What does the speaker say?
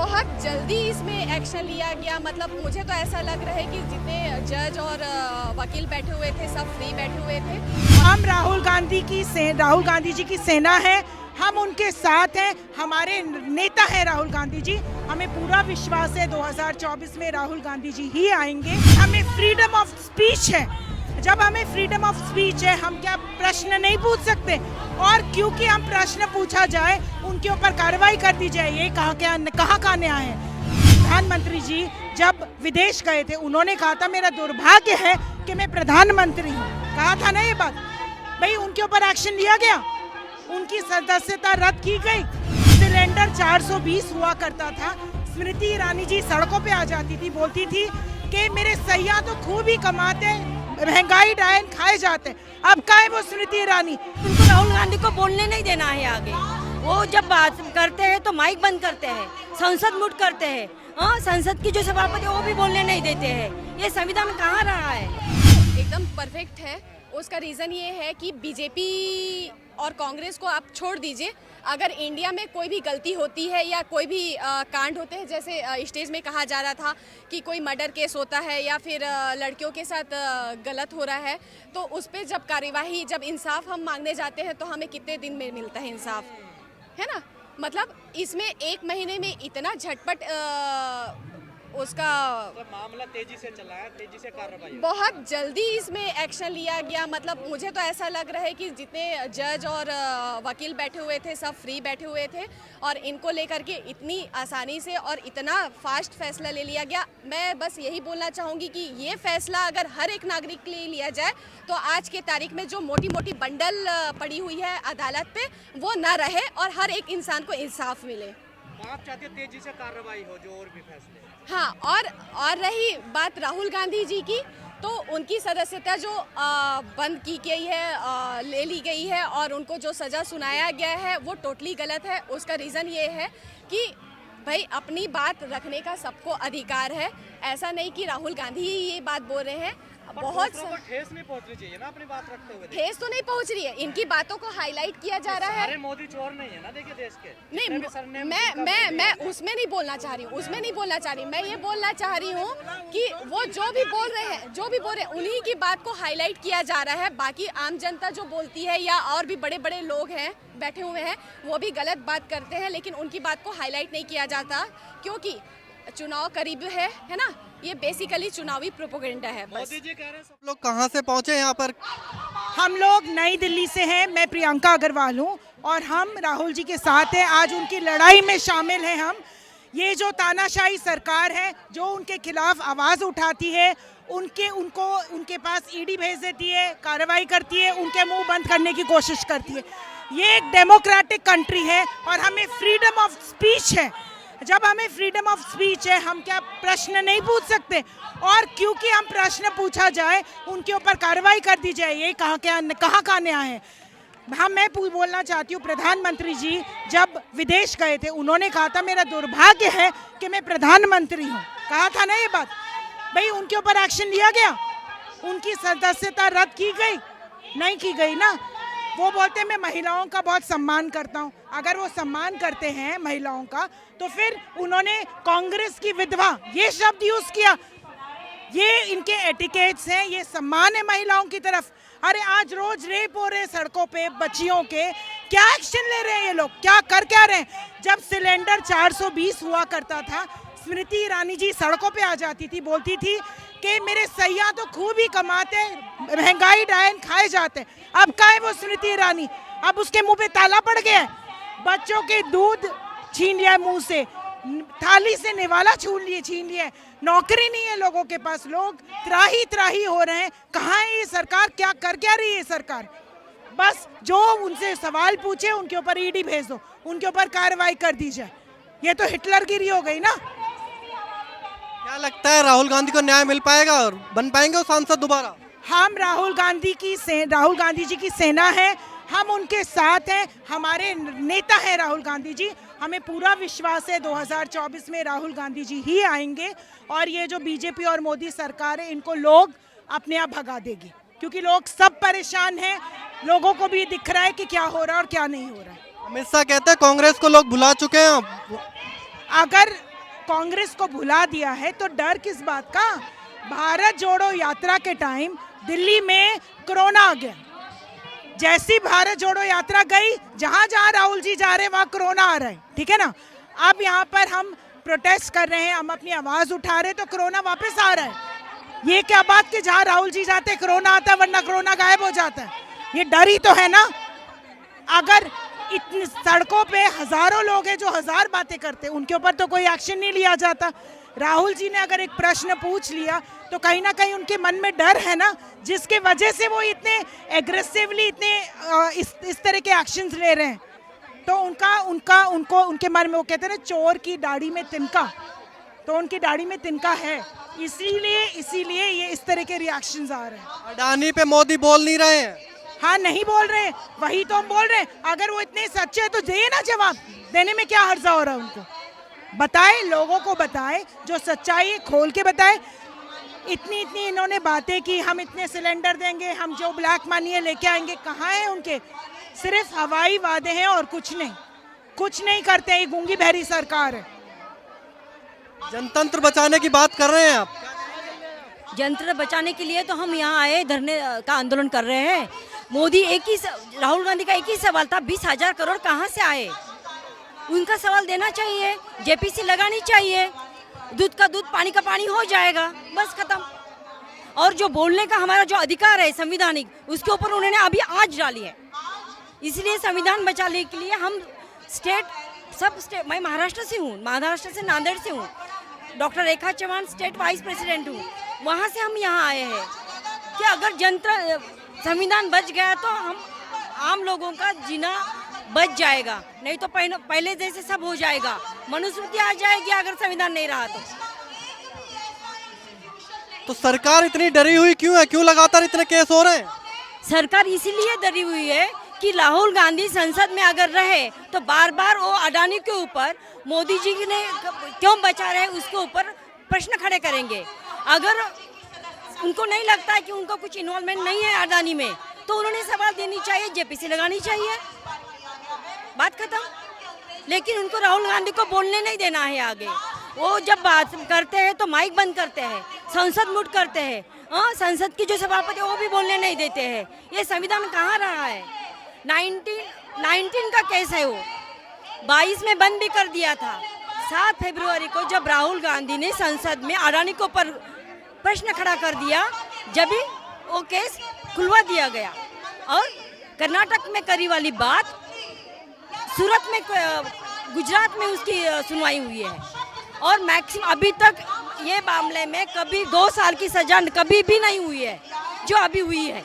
बहुत जल्दी इसमें एक्शन लिया गया। मतलब मुझे तो ऐसा लग रहा है कि जितने जज और वकील बैठे हुए थे सब फ्री बैठे हुए थे। हम राहुल गांधी जी की सेना है, हम उनके साथ हैं, हमारे नेता हैं राहुल गांधी जी। हमें पूरा विश्वास है 2024 में राहुल गांधी जी ही आएंगे। हमें फ्रीडम ऑफ स्पीच है, जब हमें फ्रीडम ऑफ स्पीच है हम क्या प्रश्न नहीं पूछ सकते? और क्योंकि हम प्रश्न पूछा जाए उनके ऊपर कार्रवाई कर दी जाए, ये कहाँ का न्याय है? प्रधानमंत्री जी जब विदेश गए थे उन्होंने कहा था मेरा दुर्भाग्य है कि मैं प्रधानमंत्री हूँ, कहा था ना ये बात। भाई उनके ऊपर एक्शन लिया गया, उनकी सदस्यता रद्द की गई। सिलेंडर 420 हुआ करता था, स्मृति ईरानी जी सड़कों पे आ जाती थी, बोलती थी कि मेरे सैयाह तो खूब ही कमाते, महंगाई डायन खाए जाते। अब का है वो स्मृति ईरानी? उनको राहुल गांधी को बोलने नहीं देना है आगे। वो जब बात करते हैं तो माइक बंद करते हैं, संसद मुट करते हैं। हाँ, संसद की जो सभापति है वो भी बोलने नहीं देते हैं। ये संविधान में कहाँ रहा है? एकदम परफेक्ट है। उसका रीज़न ये है कि बीजेपी और कांग्रेस को आप छोड़ दीजिए, अगर इंडिया में कोई भी गलती होती है या कोई भी कांड होते हैं, जैसे स्टेज में कहा जा रहा था कि कोई मर्डर केस होता है या फिर लड़कियों के साथ गलत हो रहा है, तो उस पर जब कार्यवाही, जब इंसाफ हम मांगने जाते हैं तो हमें कितने दिन में मिलता है इंसाफ, है ना? मतलब इसमें 1 महीने में इतना झटपट उसका मामला तेजी से चला है, तेजी से कार्रवाई बहुत जल्दी इसमें एक्शन लिया गया। मतलब मुझे तो ऐसा लग रहा है कि जितने जज और वकील बैठे हुए थे सब फ्री बैठे हुए थे और इनको लेकर के इतनी आसानी से और इतना फास्ट फैसला ले लिया गया। मैं बस यही बोलना चाहूँगी कि ये फैसला अगर हर एक नागरिक के लिए लिया जाए तो आज के तारीख में जो मोटी मोटी बंडल पड़ी हुई है अदालत पे वो ना रहे और हर एक इंसान को इंसाफ मिले। आप चाहते हैं तेजी से कार्रवाई हो, जो और भी फैसले। हाँ, और रही बात राहुल गांधी जी की, तो उनकी सदस्यता जो बंद की गई है, ले ली गई है और उनको जो सज़ा सुनाया गया है वो टोटली गलत है। उसका रीज़न ये है कि भाई अपनी बात रखने का सबको अधिकार है। ऐसा नहीं कि राहुल गांधी ही ये बात बोल रहे हैं। बहुत ठेस नहीं पहुंचनी चाहिए ना अपनी बात रखते हुए। ठेस तो नहीं पहुंच रही है, इनकी बातों को हाईलाइट किया जा रहा है। सारे मोदी चोर नहीं है ना, देखिए देश के। नहीं, मैं उसमें नहीं बोलना चाह रही हूँ, उसमें नहीं बोलना चाह रही। मैं ये बोलना चाह रही हूँ कि वो जो भी बोल रहे हैं उन्हीं की बात को हाईलाइट किया जा रहा है। बाकी आम जनता जो बोलती है या और भी बड़े बड़े लोग हैं बैठे हुए हैं वो भी गलत बात करते हैं, लेकिन उनकी बात को हाईलाइट नहीं किया जाता क्योंकि चुनाव करीब है ना? ये बेसिकली चुनावी प्रोपेगेंडा है बस। मोदी जी कह रहे हैं सब लोग कहाँ से पहुँचे यहाँ पर? हम लोग नई दिल्ली से हैं, मैं प्रियंका अग्रवाल हूँ और हम राहुल जी के साथ हैं। आज उनकी लड़ाई में शामिल हैं हम। ये जो तानाशाही सरकार है जो उनके खिलाफ आवाज़ उठाती है, उनके पास ईडी भेज देती है, कार्रवाई करती है, उनके मुंह बंद करने की कोशिश करती है। ये एक डेमोक्रेटिक कंट्री है और हमें फ्रीडम ऑफ स्पीच है, जब हमें फ्रीडम ऑफ स्पीच है हम क्या प्रश्न नहीं पूछ सकते? और क्योंकि हम प्रश्न पूछा जाए उनके ऊपर कार्रवाई कर दी जाए, ये कहाँ का न्याय है? मैं बोलना चाहती हूँ प्रधानमंत्री जी जब विदेश गए थे उन्होंने कहा था मेरा दुर्भाग्य है कि मैं प्रधानमंत्री हूँ, कहा था ना ये बात। भाई उनके ऊपर एक्शन लिया गया, उनकी सदस्यता रद्द की गई? नहीं की गई ना। वो बोलते हैं मैं महिलाओं का बहुत सम्मान करता हूँ। अगर वो सम्मान करते हैं महिलाओं का तो फिर उन्होंने कांग्रेस की विधवा ये शब्द यूज किया। ये इनके एटिकेट्स हैं, ये सम्मान है महिलाओं की तरफ। अरे आज रोज रेप हो रहे हैं सड़कों पे बच्चियों के, क्या एक्शन ले रहे हैं ये लोग? क्या रहे हैं? जब सिलेंडर 420 हुआ करता था, स्मृति ईरानी जी सड़कों पे आ जाती थी, बोलती थी कि मेरे सैयाह तो खूब ही कमाते, महंगाई डायन खाए जाते। अब का है वो स्मृति ईरानी? अब उसके मुंह पे ताला पड़ गया है, बच्चों के दूध छीन लिया मुंह से, थाली से निवाला छीन लिया, नौकरी नहीं है लोगों के पास, लोग त्राही हो रहे हैं। कहाँ है ये सरकार? क्या रही है सरकार? बस जो उनसे सवाल पूछे उनके ऊपर ईडी भेज दो, उनके ऊपर कार्रवाई कर दी जाए। ये तो हिटलरगिरी हो गई ना। क्या लगता है राहुल गांधी को न्याय मिल पाएगा और बन पाएंगे वो सांसद दोबारा? हम राहुल गांधी जी की सेना है, हम उनके साथ हैं, हमारे नेता हैं राहुल गांधी जी। हमें पूरा विश्वास है 2024 में राहुल गांधी जी ही आएंगे और ये जो बीजेपी और मोदी सरकार है इनको लोग अपने आप भगा देगी, क्योंकि लोग सब परेशान हैं। लोगों को भी दिख रहा है कि क्या हो रहा है और क्या नहीं हो रहा है। अमित शाह कहते हैं कांग्रेस को लोग भुला चुके हैं। अगर कांग्रेस को भुला दिया है, तो डर किस बात का? भारत जोड़ो यात्रा के टाइम दिल्ली में कोरोना आ गया। जैसी भारत जोड़ो यात्रा गई, जहां जहां राहुल जी जा रहे हैं वहां कोरोना आ रहा है, ठीक है ना। अब यहाँ पर हम प्रोटेस्ट कर रहे हैं, हम अपनी आवाज उठा रहे हैं, तो कोरोना वापस आ रहा है। ये क्या बात कि जहां राहुल जी जाते कोरोना आता है, वरना कोरोना गायब हो जाता है? ये डर ही तो है ना। अगर इतनी सड़कों पे हजारों लोग हैं जो हजार बातें करते हैं, उनके ऊपर तो कोई एक्शन नहीं लिया जाता। राहुल जी ने अगर एक प्रश्न पूछ लिया तो कहीं ना कहीं उनके मन में डर है ना, जिसके वजह से वो इतने एग्रेसिवली इतने इस तरह के एक्शंस ले रहे हैं। तो उनके मन में, वो कहते हैं ना चोर की दाढ़ी में तिनका, तो उनकी दाढ़ी में तिनका है, इसीलिए ये इस तरह के रिएक्शंस आ रहे हैं। अडानी पे मोदी बोल नहीं रहे हैं। हाँ, नहीं बोल रहे, वही तो हम बोल रहे हैं। अगर वो इतने सच्चे हैं तो दे ना जवाब, देने में क्या हर्जा हो रहा है उनको? बताए, लोगों को बताए, जो सच्चाई है खोल के बताए। इतनी इन्होंने बातें की, हम इतने सिलेंडर देंगे, हम जो ब्लैक मनी है लेके आएंगे, कहाँ है उनके? सिर्फ हवाई वादे हैं और कुछ नहीं करते हैं। ये गूंगी बहरी सरकार है। जनतंत्र बचाने की बात कर रहे हैं आप? जनतंत्र बचाने के लिए तो हम यहाँ आए, धरने का आंदोलन कर रहे हैं। मोदी राहुल गांधी का एक ही सवाल था, 20,000 करोड़ कहाँ से आए? उनका सवाल देना चाहिए, जेपीसी लगानी चाहिए, दूध का दूध पानी का पानी हो जाएगा, बस खत्म। और जो बोलने का हमारा जो अधिकार है संविधानिक, उसके ऊपर उन्होंने अभी आज डाली है। इसलिए संविधान बचाने के लिए हम मैं महाराष्ट्र से हूँ, महाराष्ट्र से नांदेड़ से हूँ। डॉक्टर रेखा चौहान स्टेट वाइस प्रेसिडेंट हूँ, वहाँ से हम यहाँ आए हैं कि अगर संविधान बच गया तो हम आम लोगों का जीना बच जाएगा, नहीं तो पहले जैसे सब हो जाएगा, मनुस्मृति आ जाएगी अगर संविधान नहीं रहा तो सरकार इतनी डरी हुई क्यों है? क्यों लगातार इतने केस हो रहे हैं? सरकार इसीलिए डरी हुई है कि राहुल गांधी संसद में अगर रहे तो बार बार वो अडानी के ऊपर, मोदी जी ने क्यों बचा रहे उसके ऊपर प्रश्न खड़े करेंगे। अगर उनको नहीं लगता है कि उनको कुछ इन्वॉल्वमेंट नहीं है अडानी में, तो उन्होंने सवाल देनी चाहिए, जेपीसी लगानी चाहिए, बात खत्म। लेकिन उनको राहुल गांधी को बोलने नहीं देना है आगे। वो जब बात करते हैं तो माइक बंद करते हैं, संसद मुट करते हैं। संसद की जो सभापति है वो भी बोलने नहीं देते हैं। ये संविधान कहाँ रहा है? 19 का केस है, वो 22 में बंद भी कर दिया था। 7 फरवरी को जब राहुल गांधी ने संसद में अडानी के ऊपर प्रश्न खड़ा कर दिया, जब भी वो केस खुलवा दिया गया। और कर्नाटक में करी वाली बात सूरत में, गुजरात में उसकी सुनवाई हुई है। और मैक्सिमम अभी तक ये मामले में कभी 2 साल की सजा कभी भी नहीं हुई है, जो अभी हुई है।